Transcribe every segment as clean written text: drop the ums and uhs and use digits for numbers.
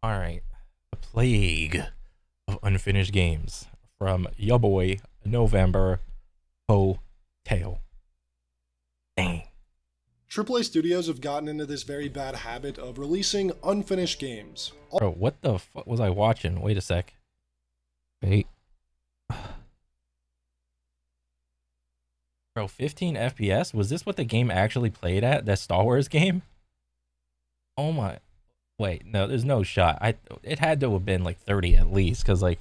All right. The plague of unfinished games from ya boy November Hotel. Dang. AAA studios have gotten into this very bad habit of releasing unfinished games. Bro, what the fuck was I watching? Wait a sec. Wait. Bro, 15 FPS? Was this what the game actually played at? That Star Wars game? Oh my. Wait, no, there's no shot. It had to have been like 30 at least, because like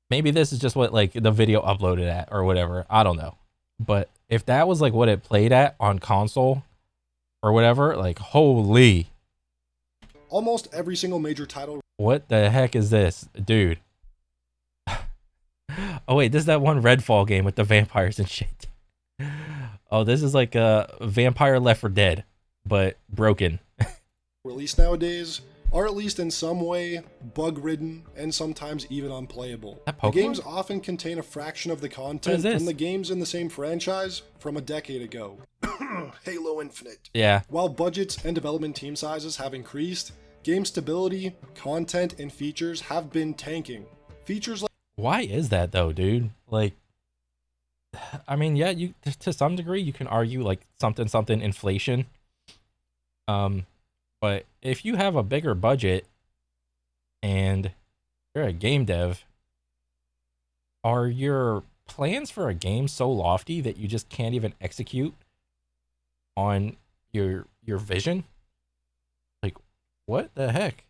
maybe this is just what like the video uploaded at or whatever. I don't know. But if that was like what it played at on console or whatever, like holy. Almost every single major title. What the heck is this? Dude. Oh wait, this is that one Redfall game with the vampires and shit. Oh, this is like a Vampire Left 4 Dead, but broken. Released nowadays are at least in some way bug-ridden and sometimes even unplayable. The games often contain a fraction of the content from the games in the same franchise from a decade ago. Halo Infinite. Yeah. While budgets and development team sizes have increased, game stability, content, and features have been tanking. Features like... Why is that though, dude? Like, I mean, yeah, you to some degree you can argue like something inflation. But if you have a bigger budget and you're a game dev, are your plans for a game so lofty that you just can't even execute on your vision? Like, what the heck?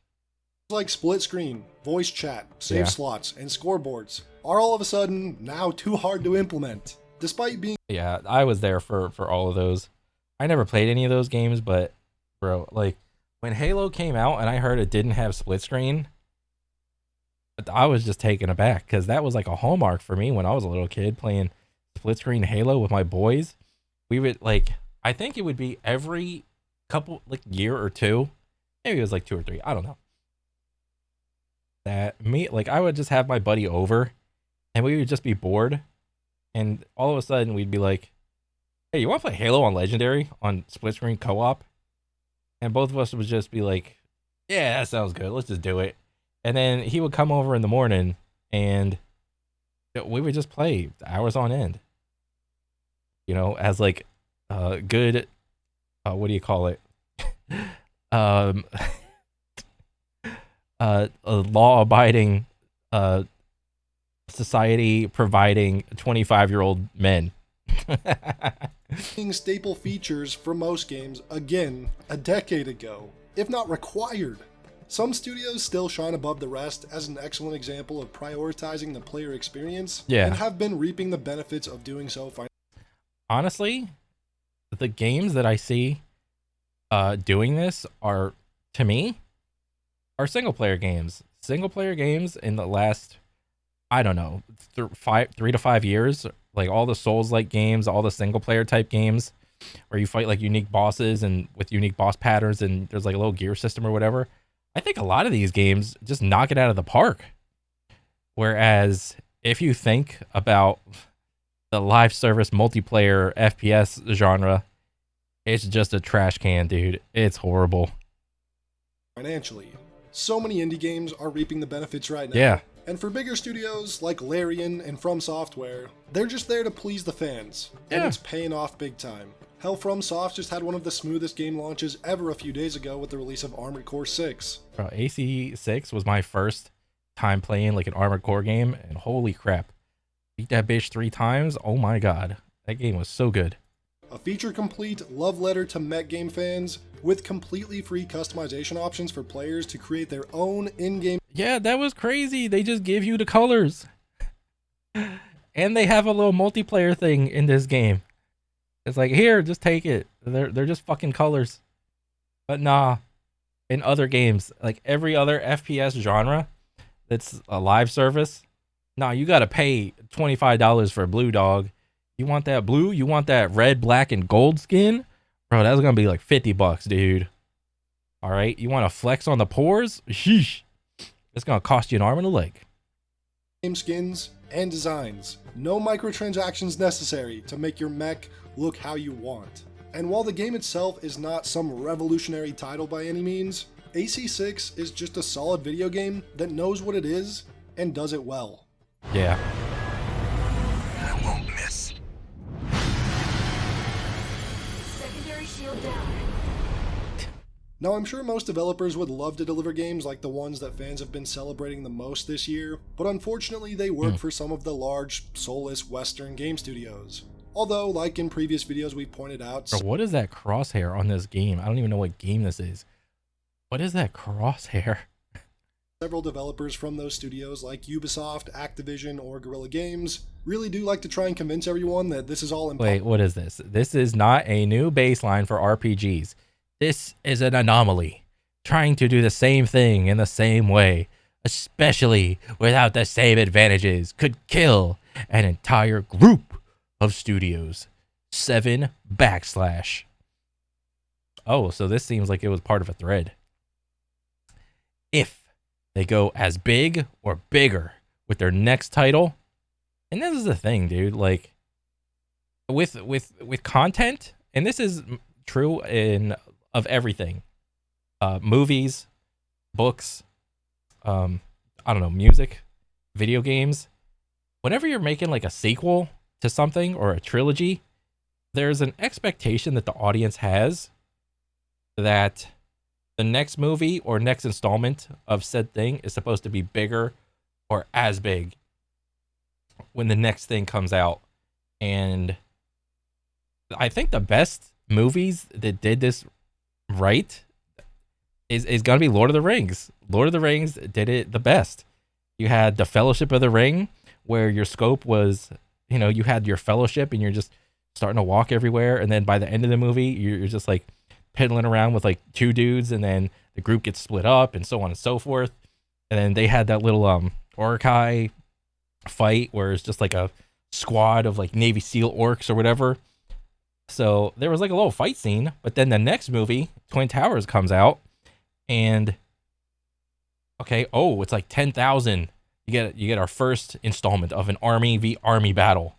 Like split screen, voice chat, save slots, and scoreboards are all of a sudden now too hard to implement, despite being... Yeah, I was there for all of those. I never played any of those games, but bro, like when Halo came out and I heard it didn't have split screen, I was just taken aback because that was like a hallmark for me when I was a little kid playing split screen Halo with my boys. We would like, I think it would be every couple like year or two, maybe it was like 2 or 3, I don't know. That me, like I would just have my buddy over and we would just be bored and all of a sudden we'd be like, hey, you want to play Halo on Legendary on split screen co-op? And both of us would just be like, yeah, that sounds good, let's just do it. And then he would come over in the morning and we would just play hours on end, you know, as like good what do you call it, a law-abiding society providing 25-year-old men. Staple features for most games, again, a decade ago, if not required. Some studios still shine above the rest as an excellent example of prioritizing the player experience, and have been reaping the benefits of doing so. Honestly, the games that I see doing this are, to me, are single-player games. Single-player games in the last, I don't know, 3 to 5 years, like all the Souls-like games, all the single-player type games where you fight like unique bosses and with unique boss patterns and there's like a little gear system or whatever. I think a lot of these games just knock it out of the park. Whereas if you think about the live service multiplayer FPS genre, it's just a trash can, dude. It's horrible. Financially, so many indie games are reaping the benefits right now. Yeah. And for bigger studios like Larian and From Software, they're just there to please the fans, and it's paying off big time. Hell, FromSoft just had one of the smoothest game launches ever a few days ago with the release of Armored Core 6. Bro, AC6 was my first time playing like an Armored Core game, and holy crap. Beat that bitch 3 times, oh my god. That game was so good. A feature-complete love letter to mech game fans with completely free customization options for players to create their own in-game... Yeah, that was crazy. They just give you the colors. And they have a little multiplayer thing in this game. It's like, here, just take it. They're just fucking colors. But nah, in other games, like every other FPS genre that's a live service, nah, you gotta pay $25 for a blue dog. You want that blue? You want that red, black, and gold skin? Bro, that's gonna be like $50, dude. All right, you want to flex on the pores? Sheesh. It's gonna cost you an arm and a leg. Game skins and designs. No microtransactions necessary to make your mech look how you want. And while the game itself is not some revolutionary title by any means, AC6 is just a solid video game that knows what it is and does it well. Yeah. I won't miss. Secondary shield down. Now, I'm sure most developers would love to deliver games like the ones that fans have been celebrating the most this year, but unfortunately they work for some of the large, soulless Western game studios. Although, like in previous videos we pointed out... Bro, what is that crosshair on this game? I don't even know what game this is. What is that crosshair? Several developers from those studios like Ubisoft, Activision, or Guerrilla Games really do like to try and convince everyone that this is all impossible. Wait, what is this? This is not a new baseline for RPGs. This is an anomaly, trying to do the same thing in the same way, especially without the same advantages, could kill an entire group of studios. 7 /. Oh, so this seems like it was part of a thread. If they go as big or bigger with their next title, and this is the thing, dude, like with content, and this is true of everything, movies, books, I don't know, music, video games. Whenever you're making like a sequel to something or a trilogy, there's an expectation that the audience has that the next movie or next installment of said thing is supposed to be bigger or as big when the next thing comes out. And I think the best movies that did this right is gonna be Lord of the Rings. Lord of the Rings did it the best. You had the Fellowship of the Ring, where your scope was, you know, you had your fellowship and you're just starting to walk everywhere, and then by the end of the movie you're just like piddling around with like 2 dudes, and then the group gets split up and so on and so forth. And then they had that little Orcai fight where it's just like a squad of like Navy SEAL orcs or whatever. So there was like a little fight scene, but then the next movie, Twin Towers, comes out, and okay, oh, it's like 10,000. You get our first installment of an army v army battle.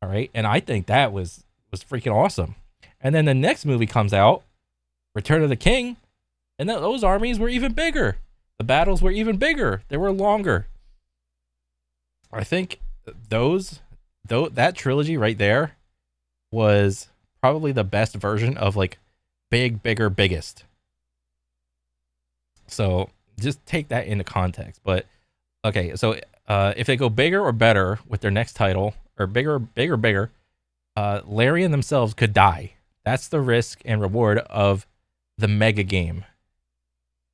All right, and I think that was freaking awesome. And then the next movie comes out, Return of the King, and those armies were even bigger. The battles were even bigger. They were longer. I think that trilogy right there was probably the best version of like big, bigger, biggest. So just take that into context. But okay, so if they go bigger or better with their next title, or bigger, Larian themselves could die. That's the risk and reward of the mega game.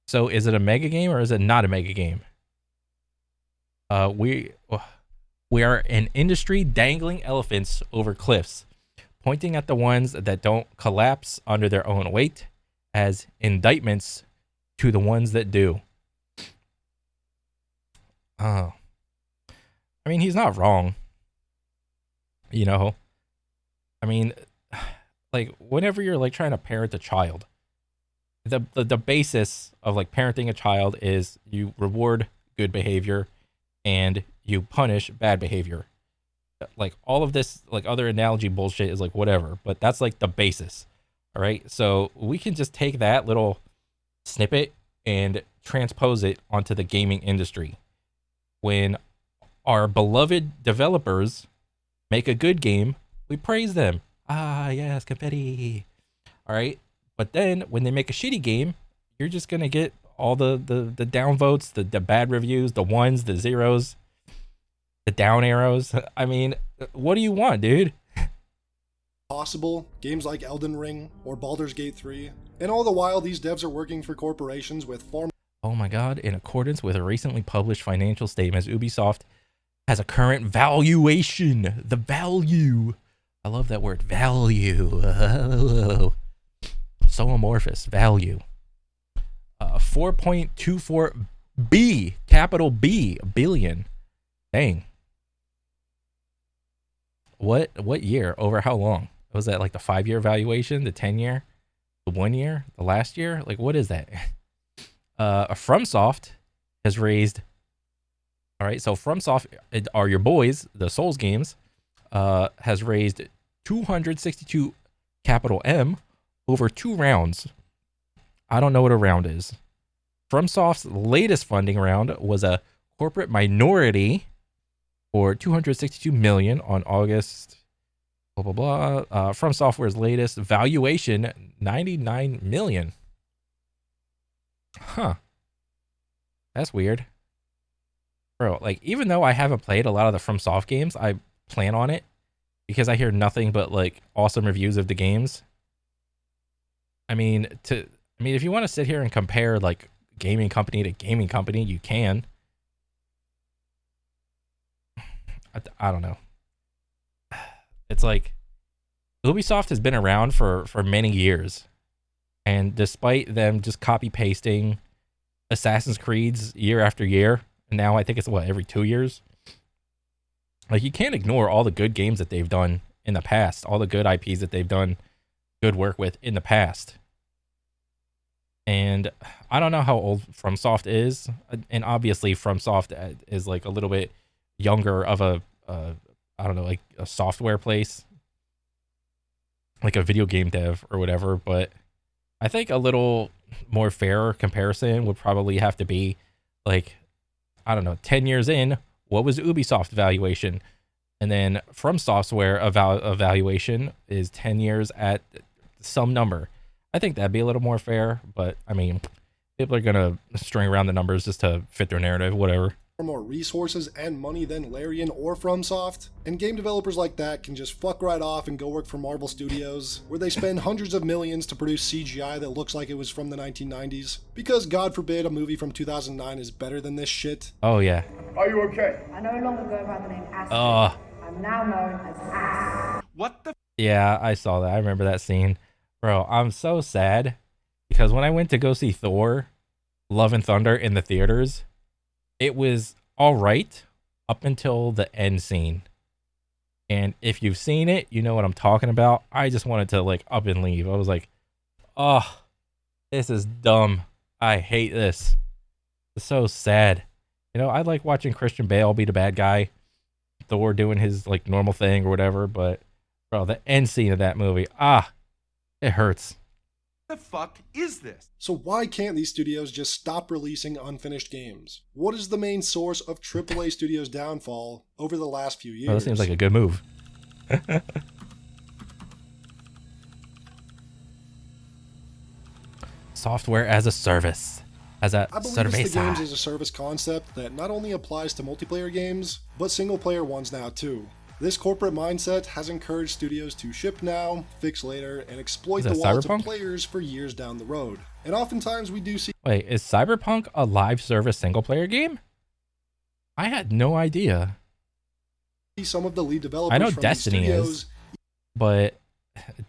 So is it a mega game or is it not a mega game? We are an industry dangling elephants over cliffs, pointing at the ones that don't collapse under their own weight as indictments to the ones that do. I mean, he's not wrong. You know, I mean, like whenever you're like trying to parent a child, the basis of like parenting a child is you reward good behavior and you punish bad behavior. Like all of this like other analogy bullshit is like whatever, but that's like the basis. All right, so we can just take that little snippet and transpose it onto the gaming industry. When our beloved developers make a good game, we praise them. Ah, yes, confetti. All right. But then when they make a shitty game, you're just going to get all the downvotes, the bad reviews, the ones, the zeros, the down arrows. I mean, what do you want, dude? Possible games like Elden Ring or Baldur's Gate 3. And all the while, these devs are working for corporations with far... Oh my God. In accordance with a recently published financial statements, Ubisoft has a current valuation. The value. I love that word, value. So amorphous, value. 4.24 B, capital B, billion. Dang. What year? Over how long? Was that like the 5-year valuation, the 10-year, the 1 year, the last year? Like, what is that? FromSoft has raised... All right, so FromSoft are your boys, the Souls games, has raised 262 capital M over 2 rounds. I don't know what a round is. FromSoft's latest funding round was a corporate minority for $262 million on August. Blah blah blah. From Software's latest valuation, $99 million. Huh. That's weird. Bro, like, even though I haven't played a lot of the FromSoft games, I plan on it because I hear nothing but like awesome reviews of the games. I mean, if you want to sit here and compare like gaming company to gaming company, you can. I don't know. It's like Ubisoft has been around for many years, and despite them just copy pasting Assassin's Creeds year after year, and now I think it's every 2 years. Like, you can't ignore all the good games that they've done in the past, all the good IPs that they've done good work with in the past. And I don't know how old FromSoft is, and obviously FromSoft is like a little bit younger of a I don't know, like a software place, like a video game dev or whatever. But I think a little more fair comparison would probably have to be like, I don't know, 10 years in, what was Ubisoft valuation? And then From Software evaluation is 10 years at some number. I think that'd be a little more fair, but I mean, people are gonna string around the numbers just to fit their narrative, whatever. More resources and money than Larian or FromSoft, and game developers like that can just fuck right off and go work for Marvel Studios, where they spend hundreds of millions to produce CGI that looks like it was from the 1990s, because God forbid a movie from 2009 is better than this shit. Oh yeah. Are you okay? I no longer go by the name Astrid. I'm now known as Ass. What the? Yeah, I saw that. I remember that scene. Bro, I'm so sad because when I went to go see Thor, Love and Thunder in the theaters, it was all right up until the end scene. And if you've seen it, you know what I'm talking about. I just wanted to like up and leave. I was like, oh, this is dumb. I hate this. It's so sad. You know, I like watching Christian Bale be the bad guy, Thor doing his like normal thing or whatever. But bro, the end scene of that movie, it hurts. The fuck is this? So why can't these studios just stop releasing unfinished games? What is the main source of AAA studios' downfall over the last few years? Oh, that seems like a good move. Software as a service. I believe it's the games as a service concept that not only applies to multiplayer games, but single player ones now too. This corporate mindset has encouraged studios to ship now, fix later, and exploit the wallets of players for years down the road. And oftentimes we do see... Wait, is Cyberpunk a live service single player game? I had no idea. Some of the lead developers I know from Destiny studios, is, but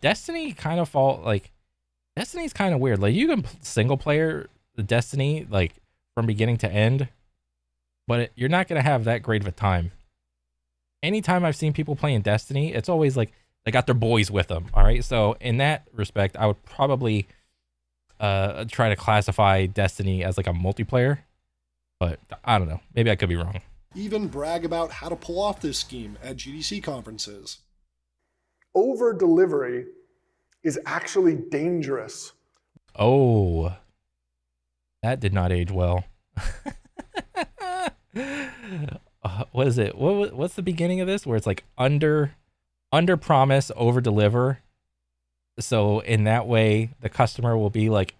Destiny kind of Destiny's kind of weird. Like, you can single player the Destiny like from beginning to end, but you're not gonna have that great of a time. Anytime I've seen people playing Destiny, it's always like they got their boys with them. All right, so in that respect, I would probably try to classify Destiny as like a multiplayer, but I don't know. Maybe I could be wrong. Even brag about how to pull off this scheme at GDC conferences. Over delivery is actually dangerous. Oh, that did not age well. What is it? What's the beginning of this? Where it's like under promise, over deliver. So in that way, the customer will be like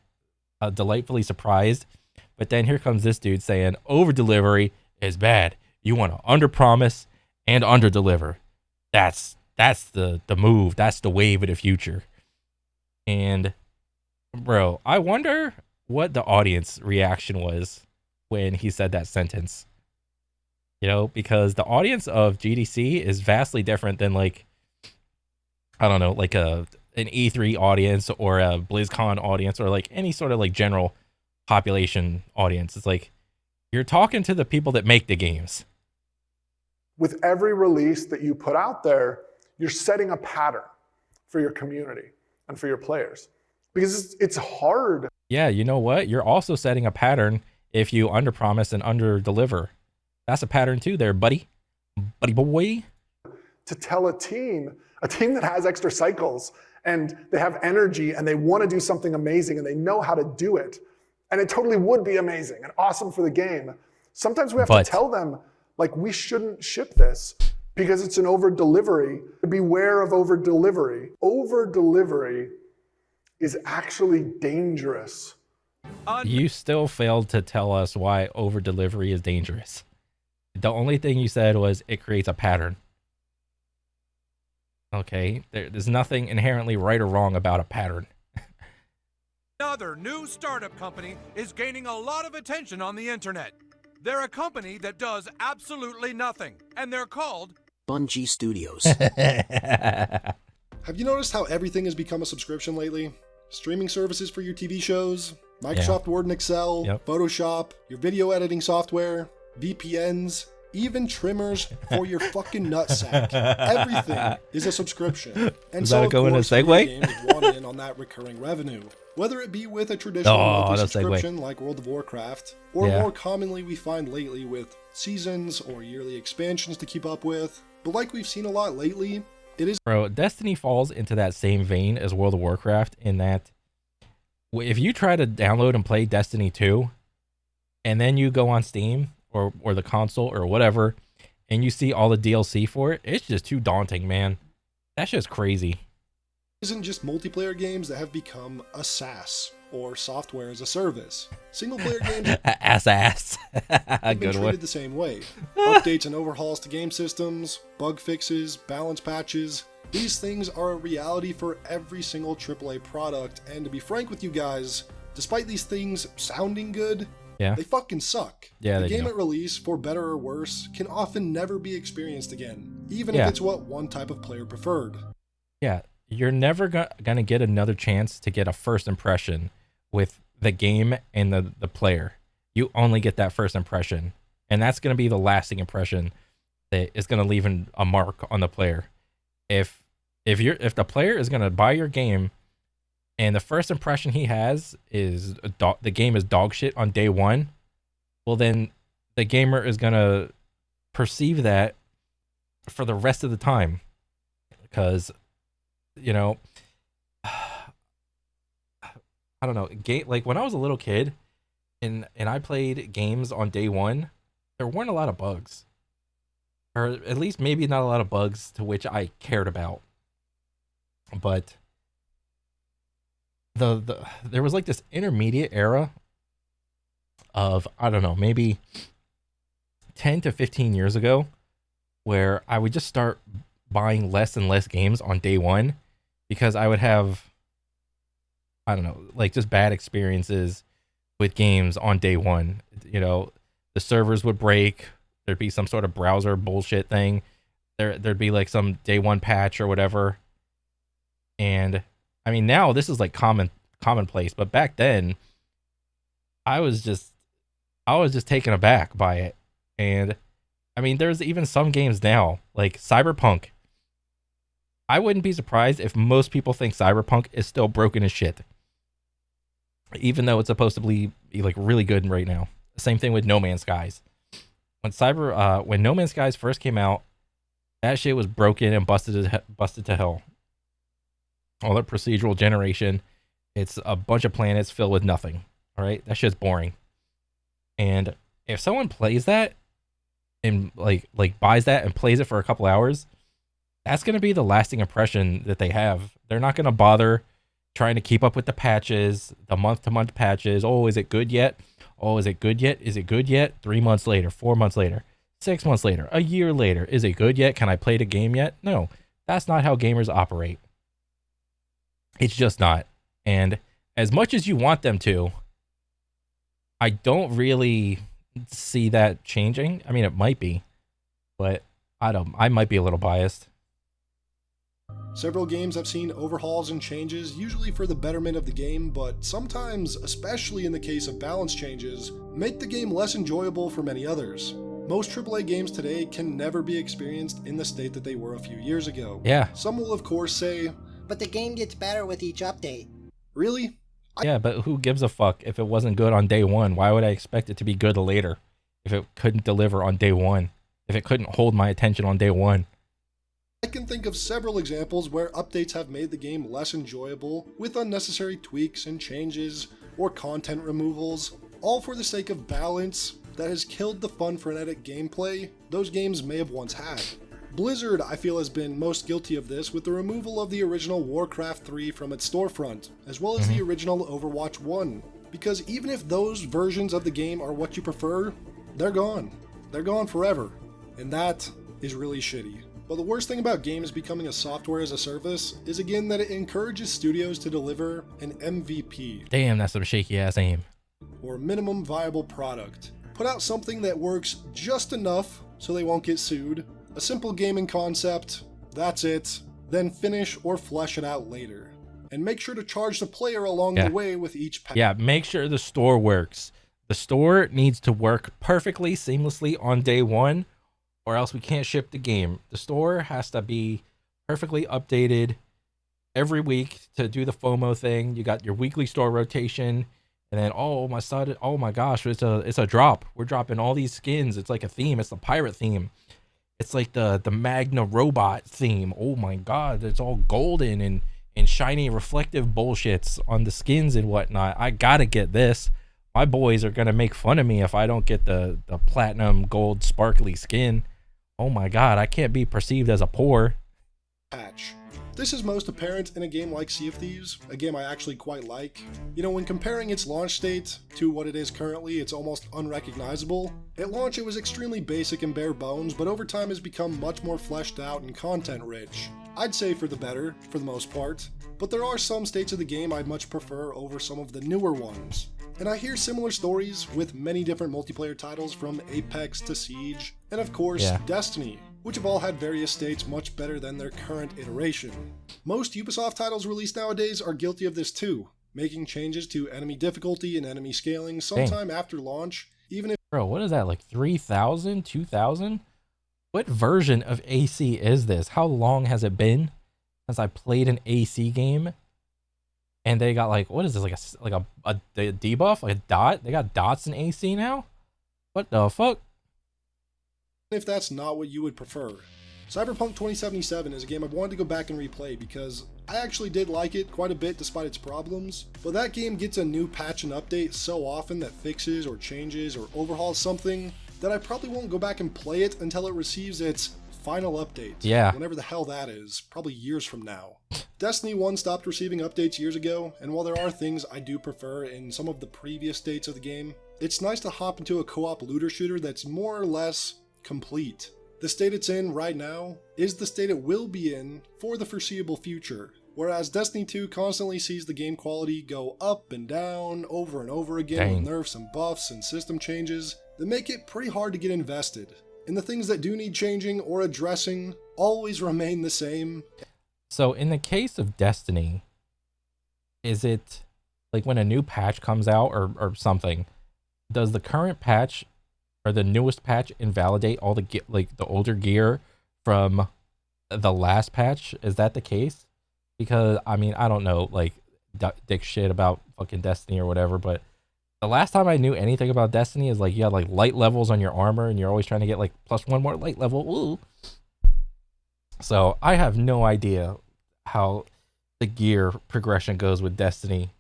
delightfully surprised. But then here comes this dude saying over delivery is bad. You want to under promise and under deliver. That's the move. That's the wave of the future. And bro, I wonder what the audience reaction was when he said that sentence. You know, because the audience of GDC is vastly different than like, I don't know, like an E3 audience or a BlizzCon audience or like any sort of like general population audience. It's like you're talking to the people that make the games. With every release that you put out there, you're setting a pattern for your community and for your players. Because it's hard. Yeah, you know what? You're also setting a pattern if you underpromise and underdeliver. That's a pattern too there, buddy. Buddy boy. To tell a team that has extra cycles and they have energy and they want to do something amazing and they know how to do it. And it totally would be amazing and awesome for the game. Sometimes we have to tell them, like, we shouldn't ship this because it's an over-delivery. Beware of over-delivery. Over-delivery is actually dangerous. You still failed to tell us why over-delivery is dangerous. The only thing you said was it creates a pattern. Okay, there's nothing inherently right or wrong about a pattern. Another new startup company is gaining a lot of attention on the internet. They're a company that does absolutely nothing, and they're called Bungie Studios. Have you noticed how everything has become a subscription lately? Streaming services for your TV shows, Microsoft Word and Excel, Photoshop, your video editing software, VPNs, even trimmers for your fucking nutsack. Everything is a subscription. And so, of course, games want in on that recurring revenue. Whether it be with a traditional monthly subscription like World of Warcraft, or more commonly we find lately with seasons or yearly expansions to keep up with. But like we've seen a lot lately, it is... Bro, Destiny falls into that same vein as World of Warcraft in that if you try to download and play Destiny 2, and then you go on Steam or the console or whatever, and you see all the DLC for it, it's just too daunting, man. That's just crazy. Isn't just multiplayer games that have become a SaaS, or software as a service. Single player games have been treated the same way. Updates and overhauls to game systems, bug fixes, balance patches. These things are a reality for every single AAA product, and to be frank with you guys, despite these things sounding good, they fucking suck. The game at release, for better or worse, can often never be experienced again, even if it's what one type of player preferred. You're never gonna get another chance to get a first impression with the game and the player. You only get that first impression, and that's gonna be the lasting impression that is gonna leave a mark on the player. If the player is gonna buy your game, and the first impression he has is the game is dog shit on day one, well then the gamer is gonna perceive that for the rest of the time, because you know, I don't know, like when I was a little kid and I played games on day one, there weren't a lot of bugs, or at least maybe not a lot of bugs to which I cared about. But there was like this intermediate era of, I don't know, maybe 10 to 15 years ago, where I would just start buying less and less games on day one, because I would have, I don't know, like just bad experiences with games on day one. You know, the servers would break, there'd be some sort of browser bullshit thing, there'd be like some day one patch or whatever. And I mean, now this is like commonplace, but back then I was just taken aback by it. And I mean, there's even some games now, like Cyberpunk. I wouldn't be surprised if most people think Cyberpunk is still broken as shit, even though it's supposed to be like really good right now. Same thing with No Man's Skies. When No Man's Skies first came out, that shit was broken and busted to hell. All that procedural generation, it's a bunch of planets filled with nothing. All right, that shit's boring. And if someone plays that and like buys that and plays it for a couple hours, that's going to be the lasting impression that they have. They're not going to bother trying to keep up with the patches, the month-to-month patches. Oh, is it good yet? Oh, is it good yet? Is it good yet? 3 months later, 4 months later, 6 months later, a year later. Is it good yet? Can I play the game yet? No, that's not how gamers operate. It's just not. And as much as you want them to, I don't really see that changing. I mean, it might be, but I might be a little biased. Several games have seen overhauls and changes, usually for the betterment of the game, but sometimes, especially in the case of balance changes, make the game less enjoyable for many others. Most AAA games today can never be experienced in the state that they were a few years ago. Some will of course say, but the game gets better with each update. Really? Yeah, but who gives a fuck if it wasn't good on day one? Why would I expect it to be good later if it couldn't deliver on day one? If it couldn't hold my attention on day one? I can think of several examples where updates have made the game less enjoyable with unnecessary tweaks and changes, or content removals, all for the sake of balance that has killed the fun frenetic gameplay those games may have once had. Blizzard, I feel, has been most guilty of this with the removal of the original Warcraft 3 from its storefront, as well as the original Overwatch 1, because even if those versions of the game are what you prefer, they're gone. They're gone forever, and that is really shitty. But the worst thing about games becoming a software as a service is again that it encourages studios to deliver an MVP. Damn, that's some shaky ass aim. Or minimum viable product. Put out something that works just enough so they won't get sued. A simple gaming concept, that's it. Then finish or flesh it out later. And make sure to charge the player along the way with each pack. Yeah, make sure the store works. The store needs to work perfectly, seamlessly on day one, or else we can't ship the game. The store has to be perfectly updated every week to do the FOMO thing. You got your weekly store rotation, and then oh my gosh, it's a drop. We're dropping all these skins. It's like a theme. It's the pirate theme. It's like the Magna robot theme. Oh my god, it's all golden and shiny reflective bullshits on the skins and whatnot. I gotta get this. My boys are gonna make fun of me if I don't get the platinum gold sparkly skin. Oh my god, I can't be perceived as a poor. Patch. This is most apparent in a game like Sea of Thieves, a game I actually quite like. You know, when comparing its launch state to what it is currently, it's almost unrecognizable. At launch it was extremely basic and bare bones, but over time has become much more fleshed out and content rich. I'd say for the better, for the most part, but there are some states of the game I'd much prefer over some of the newer ones. And I hear similar stories with many different multiplayer titles from Apex to Siege, and of course Destiny, which have all had various states much better than their current iteration. Most Ubisoft titles released nowadays are guilty of this too, making changes to enemy difficulty and enemy scaling sometime after launch, even if— Bro, what is that, like 3,000, 2,000? What version of AC is this? How long has it been since I played an AC game? And they got like, what is this, like a debuff, like a dot? They got dots in AC now? What the fuck? if that's not what you would prefer. Cyberpunk 2077 is a game I've wanted to go back and replay because I actually did like it quite a bit despite its problems, but that game gets a new patch and update so often that fixes or changes or overhauls something that I probably won't go back and play it until it receives its final update. Yeah. Whenever the hell that is, probably years from now. Destiny 1 stopped receiving updates years ago, and while there are things I do prefer in some of the previous states of the game, it's nice to hop into a co-op looter shooter that's more or less complete. The state it's in right now is the state it will be in for the foreseeable future, whereas Destiny 2 constantly sees the game quality go up and down over and over again with nerfs and buffs and system changes that make it pretty hard to get invested. And the things that do need changing or addressing always remain the same. So in the case of Destiny, is it like when a new patch comes out or something, does the current patch or the newest patch invalidate all the the older gear from the last patch? Is that the case? Because I mean, I don't know, like dick shit about fucking Destiny or whatever, but the last time I knew anything about Destiny is like you had like light levels on your armor and you're always trying to get like plus one more light level. Ooh. So I have no idea how the gear progression goes with Destiny.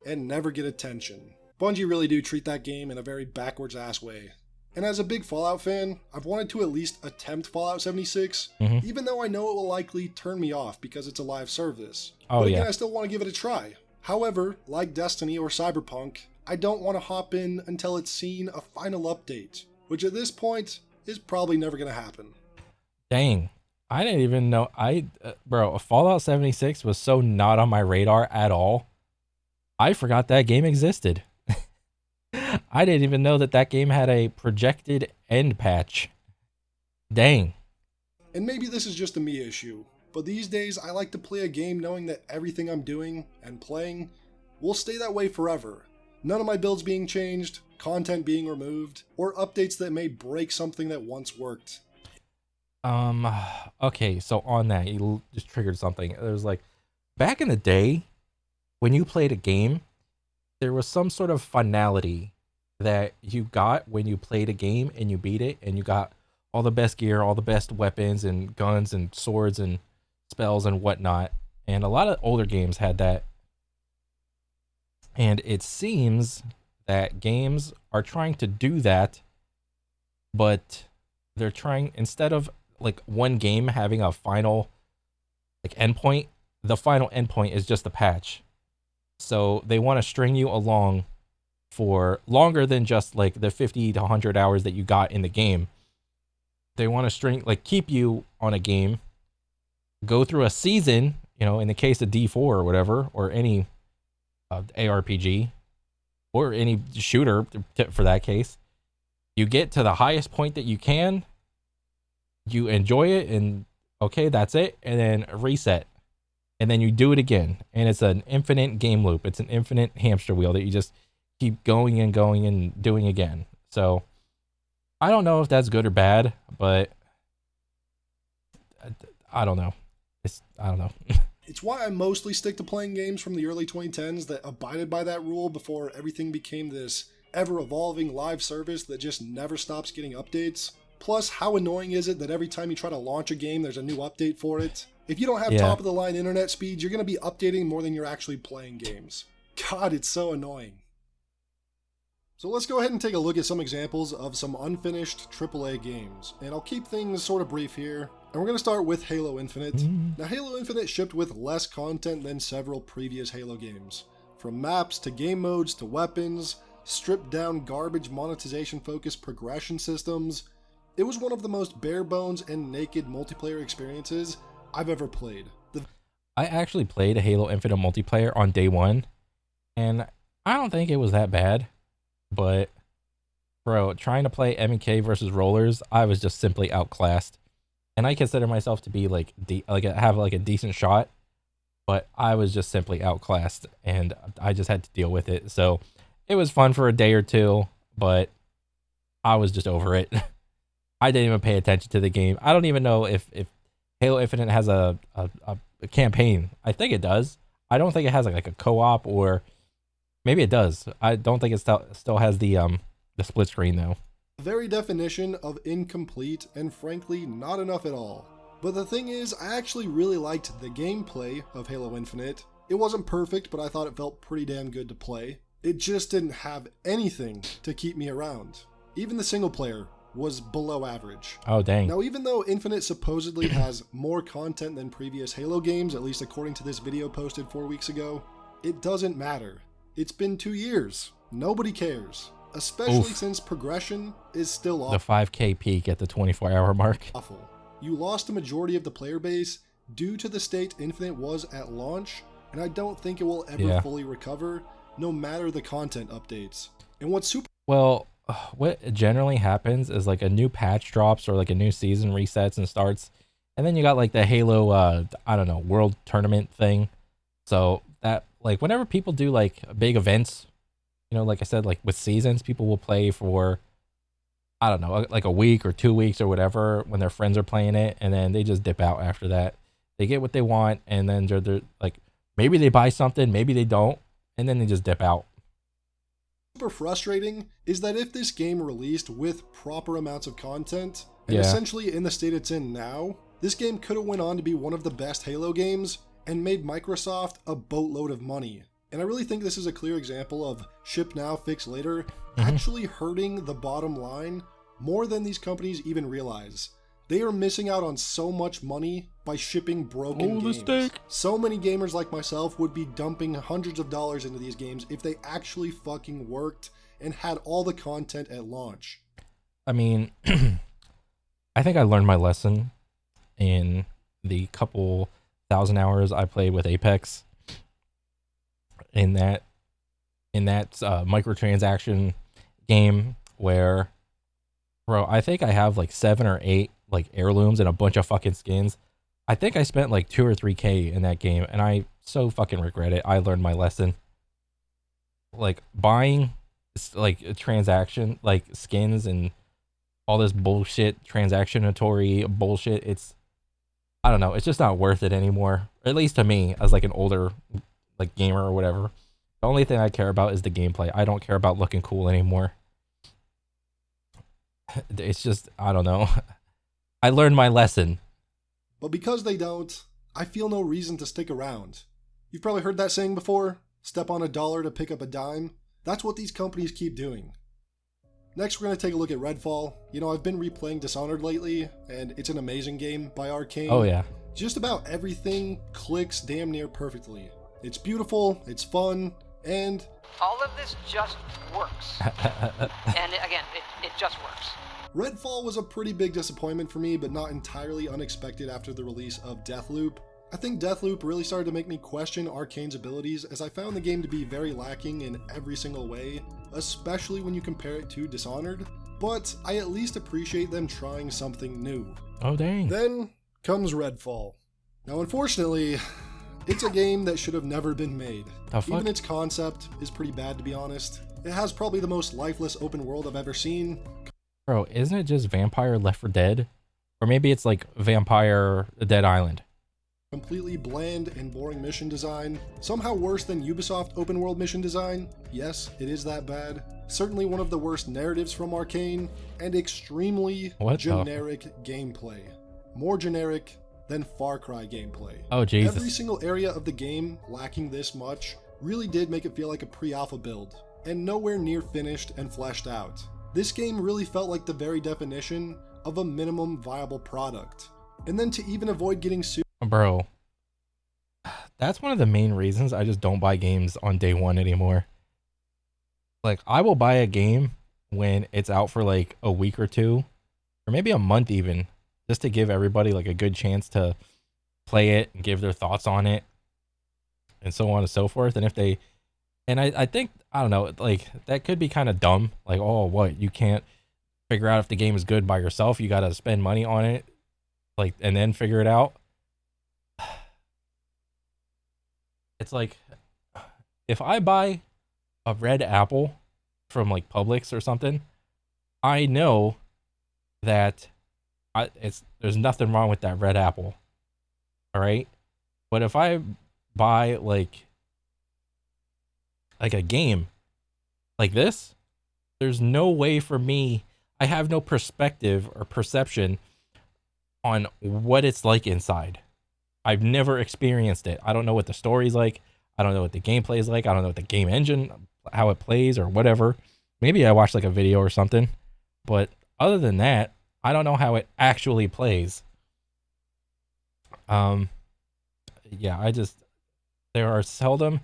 And never get attention. Bungie really do treat that game in a very backwards ass way. And as a big Fallout fan, I've wanted to at least attempt Fallout 76, even though I know it will likely turn me off because it's a live service. Oh, but again, I still want to give it a try. However, like Destiny or Cyberpunk, I don't want to hop in until it's seen a final update, which at this point is probably never going to happen. Dang. I didn't even know. Bro, Fallout 76 was so not on my radar at all. I forgot that game existed. I didn't even know that game had a projected end patch. Dang. And maybe this is just a me issue, but these days I like to play a game knowing that everything I'm doing and playing will stay that way forever. None of my builds being changed, content being removed, or updates that may break something that once worked. Okay, so on that, you just triggered something. It was like, back in the day, when you played a game, there was some sort of finality that you got when you played a game and you beat it and you got all the best gear, all the best weapons and guns and swords and spells and whatnot. And a lot of older games had that. And it seems that games are trying to do that, but they're trying, instead of like one game having a final like endpoint, the final endpoint is just a patch. So they want to string you along for longer than just like the 50 to 100 hours that you got in the game. They want to keep you on a game, go through a season, in the case of D4 or whatever, or any ARPG or any shooter for that case. You get to the highest point that you can, you enjoy it, and okay, that's it, and then reset. And then you do it again. And it's an infinite game loop. It's an infinite hamster wheel that you just keep going and going and doing again. So I don't know if that's good or bad, but I don't know. I don't know. It's why I mostly stick to playing games from the early 2010s that abided by that rule before everything became this ever-evolving live service that just never stops getting updates. Plus, how annoying is it that every time you try to launch a game, there's a new update for it? If you don't have top-of-the-line internet speed, you're going to be updating more than you're actually playing games. God, it's so annoying. So let's go ahead and take a look at some examples of some unfinished AAA games. And I'll keep things sort of brief here. And we're going to start with Halo Infinite. Now, Halo Infinite shipped with less content than several previous Halo games. From maps to game modes to weapons, stripped down garbage monetization-focused progression systems, it was one of the most bare-bones and naked multiplayer experiences I've ever played. I actually played Halo Infinite multiplayer on day one, and I don't think it was that bad. But, bro, trying to play M&K versus rollers, I was just simply outclassed. And I consider myself to be have a decent shot, but I was just simply outclassed, and I just had to deal with it. So it was fun for a day or two, but I was just over it. I didn't even pay attention to the game. I don't even know if Halo Infinite has a campaign. I think it does. I don't think it has like a co-op, or maybe it does. I don't think it still has the split screen though. The very definition of incomplete, and frankly not enough at all. But the thing is, I actually really liked the gameplay of Halo Infinite. It wasn't perfect, but I thought it felt pretty damn good to play. It just didn't have anything to keep me around. Even the single player was below average. Oh, dang. Now, even though Infinite supposedly has more content than previous Halo games, at least according to this video posted 4 weeks ago, it doesn't matter. It's been 2 years. Nobody cares. Especially since progression is still awful. The 5K peak at the 24-hour mark. Awful. You lost the majority of the player base due to the state Infinite was at launch, and I don't think it will ever fully recover, no matter the content updates. And what's super... Well, what generally happens is like a new patch drops or like a new season resets and starts, and then you got like the Halo, I don't know, world tournament thing. So that, like, whenever people do like big events, like I said, like with seasons, people will play for, I don't know, like a week or 2 weeks or whatever when their friends are playing it, and then they just dip out after that. They get what they want, and then they're like, maybe they buy something, maybe they don't, and then they just dip out. Super frustrating is that if this game released with proper amounts of content, and essentially in the state it's in now, this game could have went on to be one of the best Halo games and made Microsoft a boatload of money. And I really think this is a clear example of ship now, fix later, actually hurting the bottom line more than these companies even realize. They are missing out on so much money by shipping broken games. So many gamers like myself would be dumping hundreds of dollars into these games if they actually fucking worked and had all the content at launch. I mean, I think I learned my lesson in the couple thousand hours I played with Apex. In that microtransaction game where, bro, I think I have like 7 or 8 like heirlooms and a bunch of fucking skins. I think I spent like 2 or 3K in that game, and I so fucking regret it. I learned my lesson. Like buying like a transaction, like skins and all this bullshit, transactionatory bullshit. It's, I don't know, it's just not worth it anymore. At least to me, as like an older like gamer or whatever. The only thing I care about is the gameplay. I don't care about looking cool anymore. It's just, I don't know. I learned my lesson. But because they don't, I feel no reason to stick around. You've probably heard that saying before. step on a dollar to pick up a dime. That's what these companies keep doing. Next, we're going to take a look at Redfall. You know, I've been replaying Dishonored lately, and it's an amazing game by Arcane. Oh, yeah. Just about everything clicks damn near perfectly. It's beautiful, it's fun, and all of this just works. And again, it just works. Redfall was a pretty big disappointment for me, but not entirely unexpected after the release of Deathloop. I think Deathloop really started to make me question Arcane's abilities, as I found the game to be very lacking in every single way, especially when you compare it to Dishonored, but I at least appreciate them trying something new. Oh dang. Then comes Redfall. Now unfortunately, it's a game that should have never been made. Even its concept is pretty bad, to be honest. It has probably the most lifeless open world I've ever seen. Bro, isn't it just Vampire Left 4 Dead? Or maybe it's like Vampire Dead Island. Completely bland and boring mission design. Somehow worse than Ubisoft open world mission design. Yes, it is that bad. Certainly one of the worst narratives from Arcane, and extremely generic gameplay. More generic than Far Cry gameplay. Oh Jesus. Every single area of the game lacking this much really did make it feel like a pre-alpha build, and nowhere near finished and fleshed out. This game really felt like the very definition of a minimum viable product. And then to even avoid getting sued. Bro, that's one of the main reasons I just don't buy games on day one anymore. Like, I will buy a game when it's out for like a week or two, or maybe a month even, just to give everybody like a good chance to play it and give their thoughts on it and so on and so forth. And if they, and I think, I don't know, like that could be kind of dumb. Like, oh, what, you can't figure out if the game is good by yourself. You got to spend money on it, like, and then figure it out. It's like, if I buy a red apple from like Publix or something, I know that there's nothing wrong with that red apple. All right. But if I buy like a game like this, there's no way for me. I have no perspective or perception on what it's like inside. I've never experienced it. I don't know what the story's like. I don't know what the gameplay is like. I don't know what the game engine, how it plays or whatever. Maybe I watched like a video or something. But other than that, I don't know how it actually plays. Yeah, there are seldom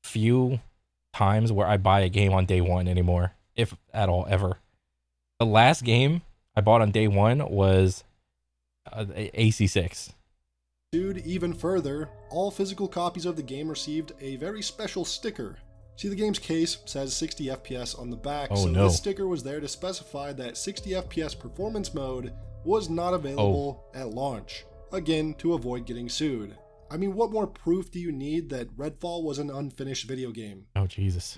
few times where I buy a game on day one anymore, if at all, ever. The last game I bought on day one was AC6. Dude, even further, all physical copies of the game received a very special sticker. See, the game's case says 60 FPS on the back, this sticker was there to specify that 60 FPS performance mode was not available at launch, again, to avoid getting sued. I mean, what more proof do you need that Redfall was an unfinished video game? Oh, Jesus.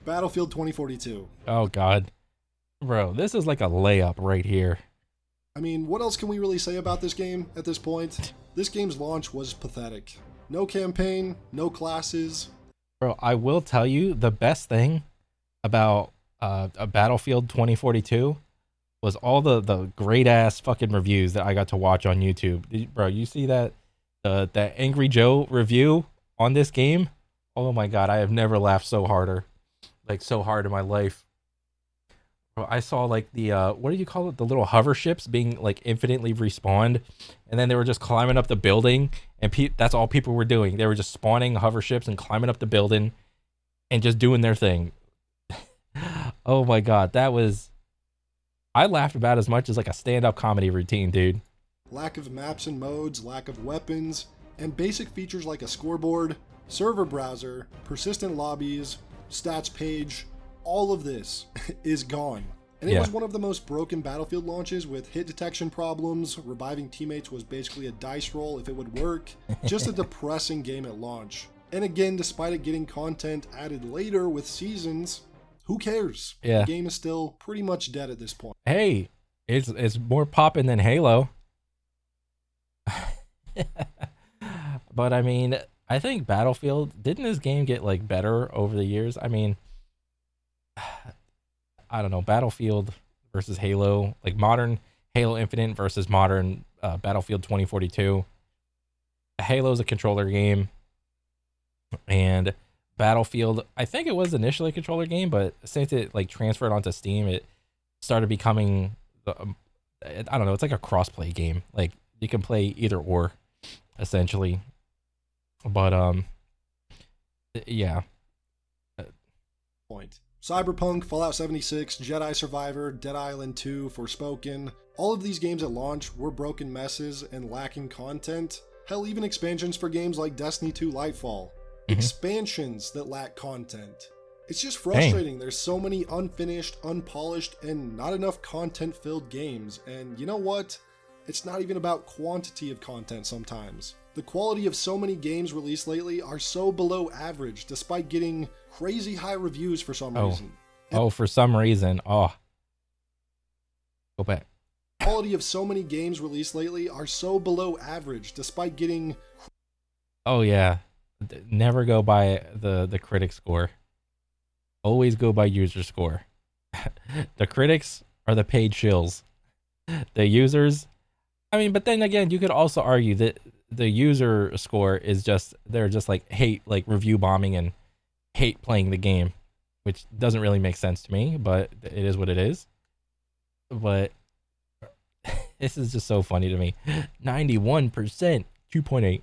Battlefield 2042. Oh, God. Bro, this is like a layup right here. I mean, what else can we really say about this game at this point? This game's launch was pathetic. No campaign, no classes. Bro, I will tell you, the best thing about a Battlefield 2042 was all the great-ass fucking reviews that I got to watch on YouTube. Bro, you see that Angry Joe review on this game? Oh my God, I have never laughed so hard in my life. Bro, I saw like the what do you call it? The little hover ships being like infinitely respawned, and then they were just climbing up the building, and that's all people were doing. They were just spawning hover ships and climbing up the building, and just doing their thing. Oh my God, I laughed about as much as like a stand-up comedy routine, dude. Lack of maps and modes, lack of weapons, and basic features like a scoreboard, server browser, persistent lobbies, stats page. All of this is gone. And it was one of the most broken Battlefield launches, with hit detection problems. Reviving teammates was basically a dice roll if it would work. Just a depressing game at launch. And again, despite it getting content added later with seasons, who cares? Yeah. The game is still pretty much dead at this point. Hey, it's more popping than Halo. But I mean, I think Battlefield, didn't this game get like better over the years? I mean, I don't know, Battlefield versus Halo, like modern Halo Infinite versus modern Battlefield 2042. Halo's a controller game, and Battlefield, I think it was initially a controller game, but since it like transferred onto Steam, it started becoming I don't know, it's like a cross-play game. Like you can play either or essentially. But yeah. Point. Cyberpunk, Fallout 76, Jedi Survivor, Dead Island 2, Forspoken, all of these games at launch were broken messes and lacking content. Hell, even expansions for games like Destiny 2 Lightfall. Expansions that lack content. It's just frustrating. There's so many unfinished, unpolished, and not enough content-filled games. And you know what? It's not even about quantity of content sometimes. The quality of so many games released lately are so below average, despite getting crazy high reviews for some reason. For some reason. Oh. Go back. The quality of so many games released lately are so below average, despite getting... Oh yeah. Never go by the critic score. Always go by user score. The critics are the paid shills. The users, I mean, but then again, you could also argue that the user score is just, they're just like hate, like review bombing and hate playing the game, which doesn't really make sense to me, but it is what it is. But this is just so funny to me. 91%, 2.8.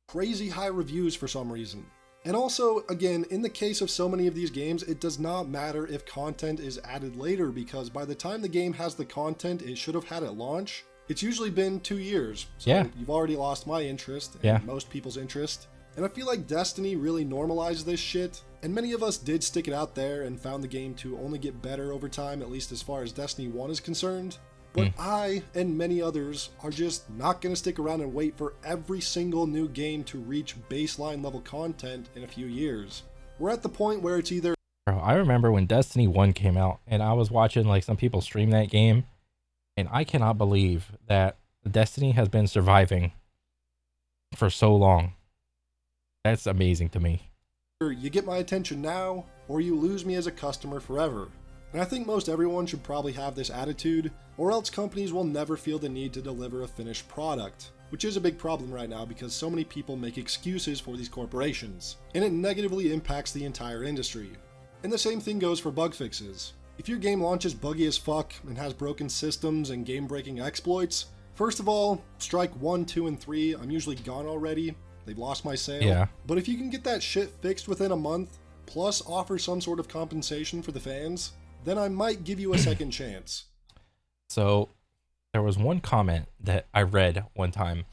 Crazy high reviews for some reason. And also, again, in the case of so many of these games, it does not matter if content is added later, because by the time the game has the content it should have had at launch, it's usually been 2 years. So you've already lost my interest and most people's interest. And I feel like Destiny really normalized this shit, and many of us did stick it out there and found the game to only get better over time, at least as far as Destiny 1 is concerned. But I, and many others, are just not going to stick around and wait for every single new game to reach baseline level content in a few years. We're at the point where it's either... Bro, I remember when Destiny 1 came out, and I was watching like some people stream that game, and I cannot believe that Destiny has been surviving for so long. That's amazing to me. You get my attention now, or you lose me as a customer forever. And I think most everyone should probably have this attitude, or else companies will never feel the need to deliver a finished product, which is a big problem right now because so many people make excuses for these corporations, and it negatively impacts the entire industry. And the same thing goes for bug fixes. If your game launches buggy as fuck and has broken systems and game-breaking exploits, first of all, strike 1, 2, and 3, I'm usually gone already. They've lost my sale. Yeah. But if you can get that shit fixed within a month, plus offer some sort of compensation for the fans, then I might give you a second chance. So there was one comment that I read one time,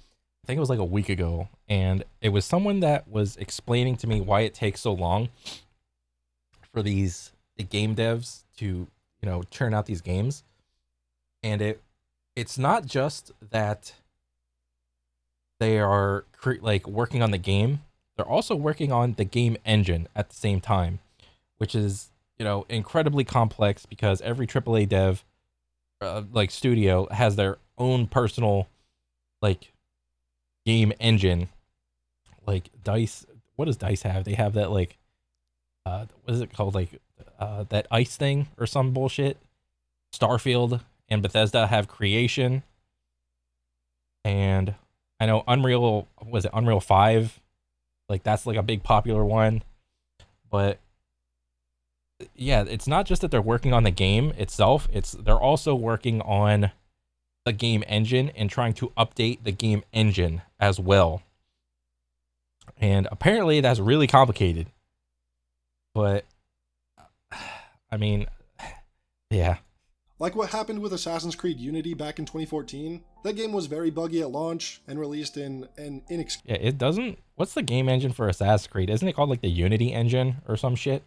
I think it was like a week ago, and it was someone that was explaining to me why it takes so long for the game devs to, you know, churn out these games. And it's not just that they are like working on the game, they're also working on the game engine at the same time, which is, you know, incredibly complex because every AAA dev like studio has their own personal like game engine. Like DICE, what does DICE have? They have that like what is it called, like that ice thing or some bullshit. Starfield and Bethesda have Creation, and I know Unreal 5, like that's like a big popular one. But yeah, it's not just that they're working on the game itself, they're also working on the game engine and trying to update the game engine as well. And apparently that's really complicated. But I mean, yeah. Like what happened with Assassin's Creed Unity back in 2014, that game was very buggy at launch and released in an Yeah, it doesn't... What's the game engine for Assassin's Creed? Isn't it called like the Unity engine or some shit?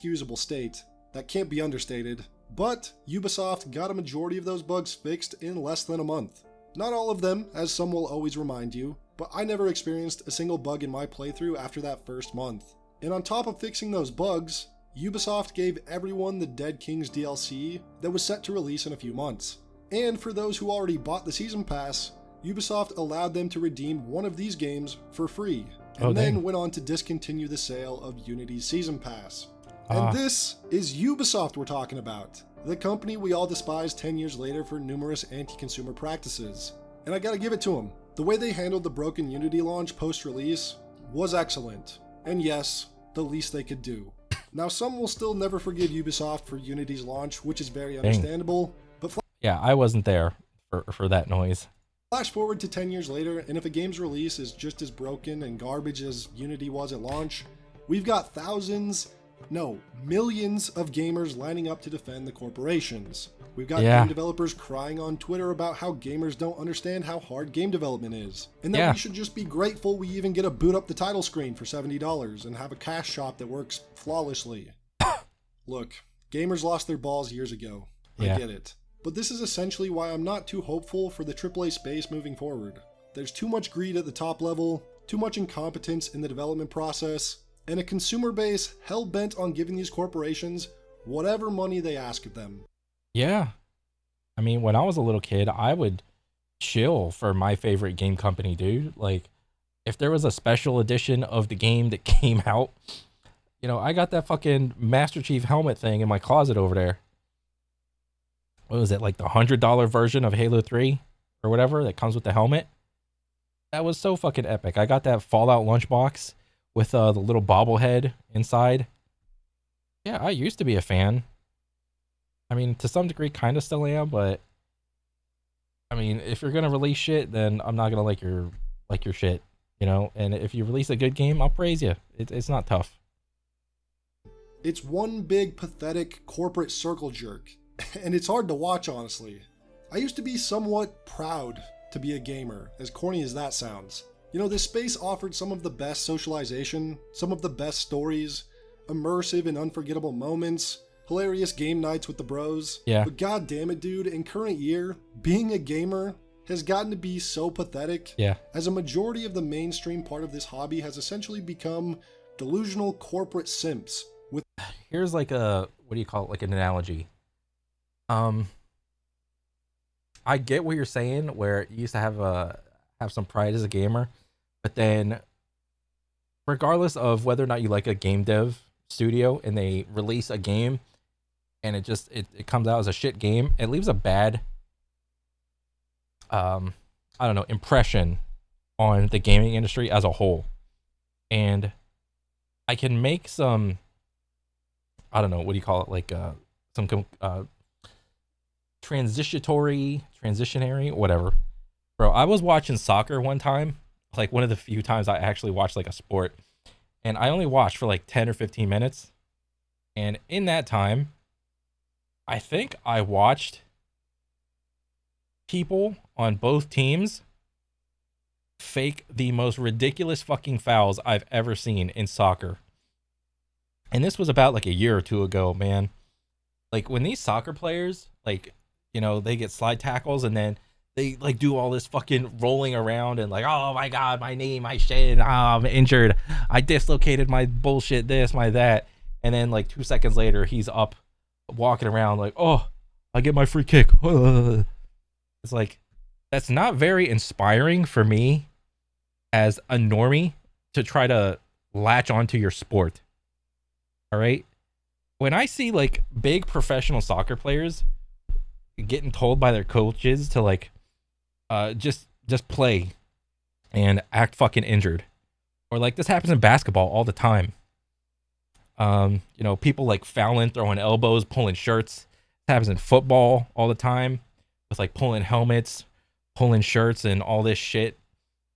Usable state. That can't be understated. But Ubisoft got a majority of those bugs fixed in less than a month. Not all of them, as some will always remind you, but I never experienced a single bug in my playthrough after that first month. And on top of fixing those bugs, Ubisoft gave everyone the Dead Kings DLC that was set to release in a few months. And for those who already bought the Season Pass, Ubisoft allowed them to redeem one of these games for free, and then went on to discontinue the sale of Unity's Season Pass. And this is Ubisoft we're talking about, the company we all despise 10 years later for numerous anti-consumer practices. And I gotta give it to them. The way they handled the broken Unity launch post-release was excellent. And yes, the least they could do. Now, some will still never forgive Ubisoft for Unity's launch, which is very understandable, but yeah, I wasn't there for that noise. Flash forward to 10 years later, and if a game's release is just as broken and garbage as Unity was at launch, we've got millions of gamers lining up to defend the corporations. We've got game developers crying on Twitter about how gamers don't understand how hard game development is, and that we should just be grateful we even get to boot up the title screen for $70 and have a cash shop that works flawlessly. Look, gamers lost their balls years ago. I get it. But this is essentially why I'm not too hopeful for the AAA space moving forward. There's too much greed at the top level, too much incompetence in the development process, and a consumer base hell-bent on giving these corporations whatever money they ask of them. Yeah. I mean, when I was a little kid, I would chill for my favorite game company, dude. Like, if there was a special edition of the game that came out, you know, I got that fucking Master Chief helmet thing in my closet over there. What was it, like the $100 version of Halo 3 or whatever that comes with the helmet? That was so fucking epic. I got that Fallout lunchbox with the little bobblehead inside. Yeah, I used to be a fan. I mean, to some degree, kind of still am, but I mean, if you're gonna release shit, then I'm not gonna like your shit, you know. And if you release a good game, I'll praise you. It's not tough. It's one big pathetic corporate circle jerk. And it's hard to watch, honestly. I used to be somewhat proud to be a gamer, as corny as that sounds. You know, this space offered some of the best socialization, some of the best stories, immersive and unforgettable moments, hilarious game nights with the bros. Yeah. But god damn it, dude, in current year, being a gamer has gotten to be so pathetic. Yeah. As a majority of the mainstream part of this hobby has essentially become delusional corporate simps. Here's like a, what do you call it, like an analogy. I get what you're saying, where you used to have some pride as a gamer, but then regardless of whether or not you like a game dev studio and they release a game and it comes out as a shit game, it leaves a bad I don't know, impression on the gaming industry as a whole. And I can make some, I don't know, what do you call it, like some transitionary, whatever. Bro, I was watching soccer one time, like one of the few times I actually watched like a sport, and I only watched for like 10 or 15 minutes. And in that time, I think I watched people on both teams fake the most ridiculous fucking fouls I've ever seen in soccer. And this was about like a year or two ago, man. Like when these soccer players, like, you know, they get slide tackles and then they like do all this fucking rolling around and like, oh my God, my knee, my shin, I'm injured. I dislocated my bullshit, this, my that. And then like 2 seconds later, he's up walking around like, oh, I get my free kick. It's like, that's not very inspiring for me as a normie to try to latch onto your sport. All right. When I see like big professional soccer players getting told by their coaches to like just play and act fucking injured, or like this happens in basketball all the time. You know, people like fouling, throwing elbows, pulling shirts. It happens in football all the time with like pulling helmets, pulling shirts, and all this shit.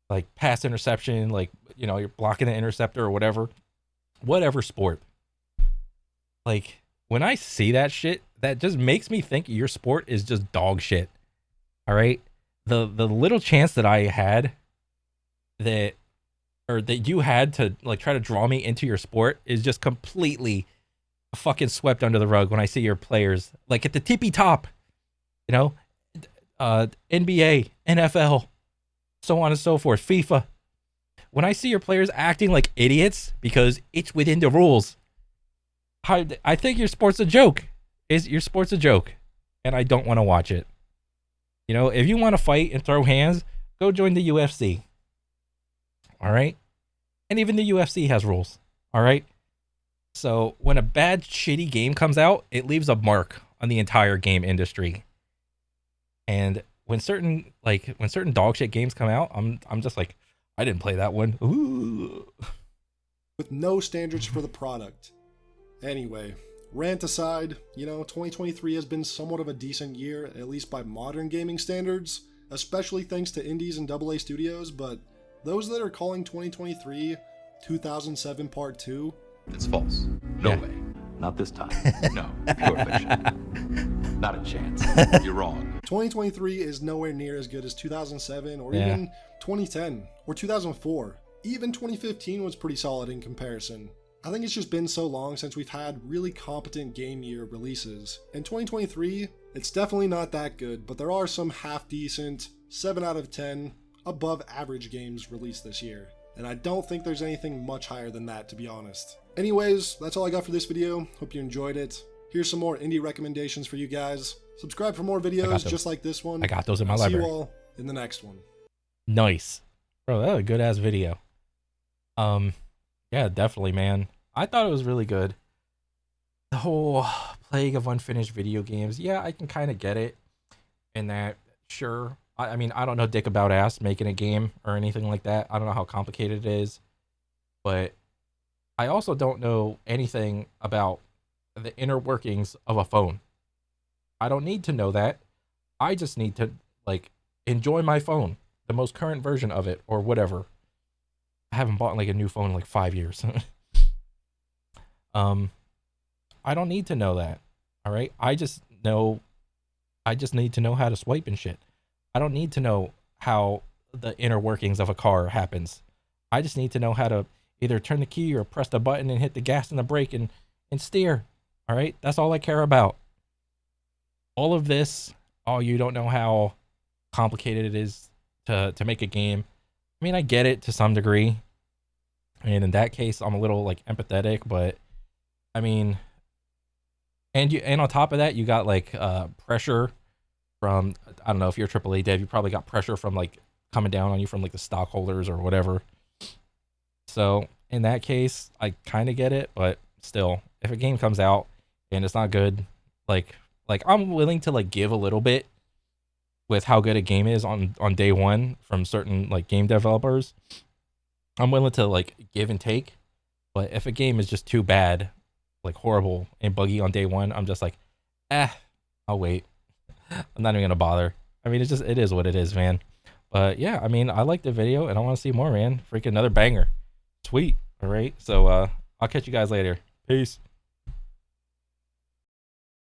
Like pass interception, like, you know, you're blocking the interceptor or whatever sport. Like when I see that shit, that just makes me think your sport is just dog shit. All right. The little chance that I had that you had to like try to draw me into your sport is just completely fucking swept under the rug when I see your players like at the tippy top, you know, NBA, NFL, so on and so forth, FIFA. When I see your players acting like idiots because it's within the rules, I think your sport's a joke. Your sport's a joke, and I don't want to watch it. You know, if you want to fight and throw hands, go join the UFC. All right? And even the UFC has rules. All right? So when a bad, shitty game comes out, it leaves a mark on the entire game industry. And when certain dog shit games come out, I'm just like, I didn't play that one. Ooh. with no standards for the product. Anyway, rant aside, 2023 has been somewhat of a decent year, at least by modern gaming standards, especially thanks to indies and AA studios, but those that are calling 2023 2007 Part 2... It's false. No way. Not this time. No. Pure fiction. Not a chance. You're wrong. 2023 is nowhere near as good as 2007 or even 2010 or 2004. Even 2015 was pretty solid in comparison. I think it's just been so long since we've had really competent game year releases. In 2023, it's definitely not that good, but there are some half-decent, 7 out of 10, above average games released this year. And I don't think there's anything much higher than that, to be honest. Anyways, that's all I got for this video. Hope you enjoyed it. Here's some more indie recommendations for you guys. Subscribe for more videos just like this one. I got those in my library. See you all in the next one. Nice. Bro, that was a good-ass video. Yeah, definitely, man. I thought it was really good. The whole plague of unfinished video games. Yeah, I can kind of get it. In that, sure. I mean, I don't know dick about ass making a game or anything like that. I don't know how complicated it is. But I also don't know anything about the inner workings of a phone. I don't need to know that. I just need to, like, enjoy my phone. The most current version of it or whatever. I haven't bought, like, a new phone in, like, 5 years. I don't need to know that. All right? I just need to know how to swipe and shit. I don't need to know how the inner workings of a car happens. I just need to know how to either turn the key or press the button and hit the gas and the brake and steer. All right? That's all I care about. All of this, you don't know how complicated it is to make a game. I mean, I get it to some degree. And in that case, I'm a little, like, empathetic, but I mean, and on top of that, you got, like, pressure from, I don't know, if you're a AAA dev, you probably got pressure from, like, coming down on you from, like, the stockholders or whatever. So in that case, I kind of get it, but still, if a game comes out and it's not good, like I'm willing to, like, give a little bit with how good a game is on day one from certain, like, game developers. I'm willing to, like, give and take, but if a game is just too bad, like, horrible and buggy on day one, I'm just like, I'll wait. I'm not even gonna bother. I mean, it is what it is, man. But yeah, I mean, I like the video and I want to see more, man. Freaking another banger. Sweet. All right. So I'll catch you guys later. Peace.